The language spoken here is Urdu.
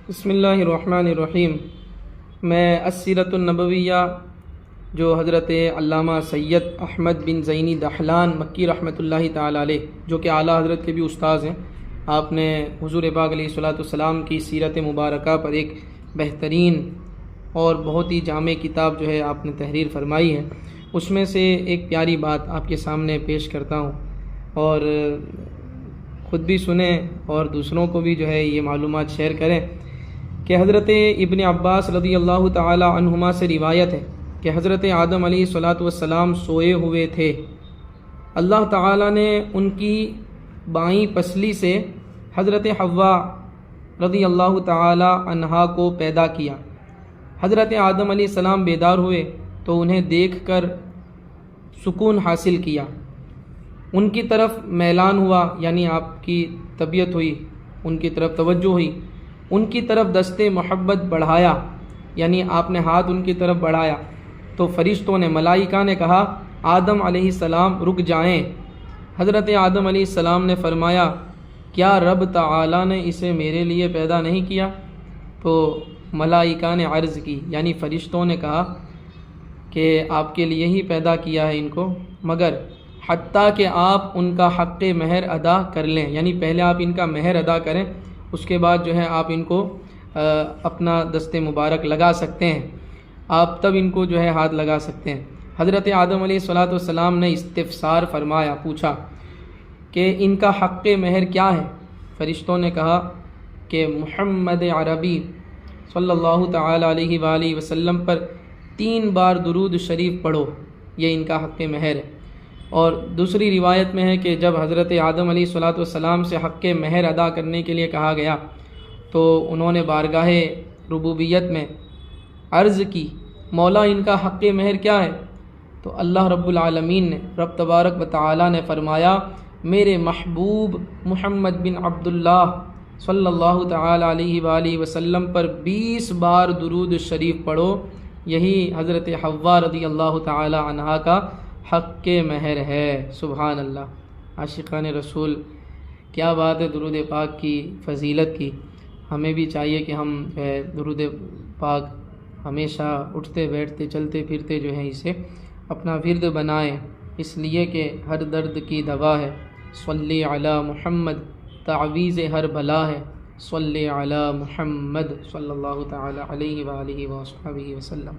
بسم اللہ الرحمن الرحیم۔ میں السیرۃ النبویہ جو حضرت علامہ سید احمد بن زینی دحلان مکی رحمۃ اللہ تعالی علیہ، جو کہ اعلیٰ حضرت کے بھی استاذ ہیں، آپ نے حضور پاک علیہ الصلوۃ والسلام کی سیرت مبارکہ پر ایک بہترین اور بہت ہی جامع کتاب جو ہے آپ نے تحریر فرمائی ہے۔ اس میں سے ایک پیاری بات آپ کے سامنے پیش کرتا ہوں، اور خود بھی سنیں اور دوسروں کو بھی جو ہے یہ معلومات شیئر کریں کہ حضرت ابن عباس رضی اللہ تعالی عنہما سے روایت ہے کہ حضرت آدم علیہ الصلوۃ والسلام سوئے ہوئے تھے۔ اللہ تعالی نے ان کی بائیں پسلی سے حضرت حوا رضی اللہ تعالی عنہا کو پیدا کیا۔ حضرت آدم علیہ السلام بیدار ہوئے تو انہیں دیکھ کر سکون حاصل کیا، ان کی طرف میلان ہوا، یعنی آپ کی طبیعت ہوئی، ان کی طرف توجہ ہوئی، ان کی طرف دست محبت بڑھایا، یعنی آپ نے ہاتھ ان کی طرف بڑھایا تو فرشتوں نے، ملائکہ نے کہا آدم علیہ السلام رک جائیں۔ حضرت آدم علیہ السلام نے فرمایا کیا رب تعالی نے اسے میرے لیے پیدا نہیں کیا؟ تو ملائکہ نے عرض کی، یعنی فرشتوں نے کہا کہ آپ کے لیے ہی پیدا کیا ہے ان کو، مگر حتیٰ کہ آپ ان کا حق مہر ادا کر لیں، یعنی پہلے آپ ان کا مہر ادا کریں، اس کے بعد جو ہے آپ ان کو اپنا دست مبارک لگا سکتے ہیں، آپ تب ان کو جو ہے ہاتھ لگا سکتے ہیں۔ حضرت آدم علیہ الصلوۃ والسلام نے استفسار فرمایا، پوچھا کہ ان کا حق مہر کیا ہے؟ فرشتوں نے کہا کہ محمد عربی صلی اللہ تعالی علیہ وآلہ وسلم پر 3 بار درود شریف پڑھو، یہ ان کا حق مہر ہے۔ اور دوسری روایت میں ہے کہ جب حضرت آدم علیہ الصلوۃ والسلام سے حق مہر ادا کرنے کے لیے کہا گیا تو انہوں نے بارگاہ ربوبیت میں عرض کی مولا ان کا حق مہر کیا ہے؟ تو اللہ رب العالمین نے، رب تبارک و تعالی نے فرمایا میرے محبوب محمد بن عبداللہ صلی اللہ تعالی علیہ وآلہ وسلم پر 20 بار درود شریف پڑھو، یہی حضرت حوا رضی اللہ تعالی عنہا کا حق مہر ہے۔ سبحان اللہ، عاشقان رسول، کیا بات ہے درود پاک کی فضیلت کی۔ ہمیں بھی چاہیے کہ ہم درود پاک ہمیشہ اٹھتے بیٹھتے چلتے پھرتے جو ہے اسے اپنا ورد بنائیں، اس لیے کہ ہر درد کی دوا ہے۔ صلی علی محمد، تعویذ ہر بلا ہے۔ صلی علی محمد صلی اللہ تعالی علیہ وآلہ وصحبہ وسلم۔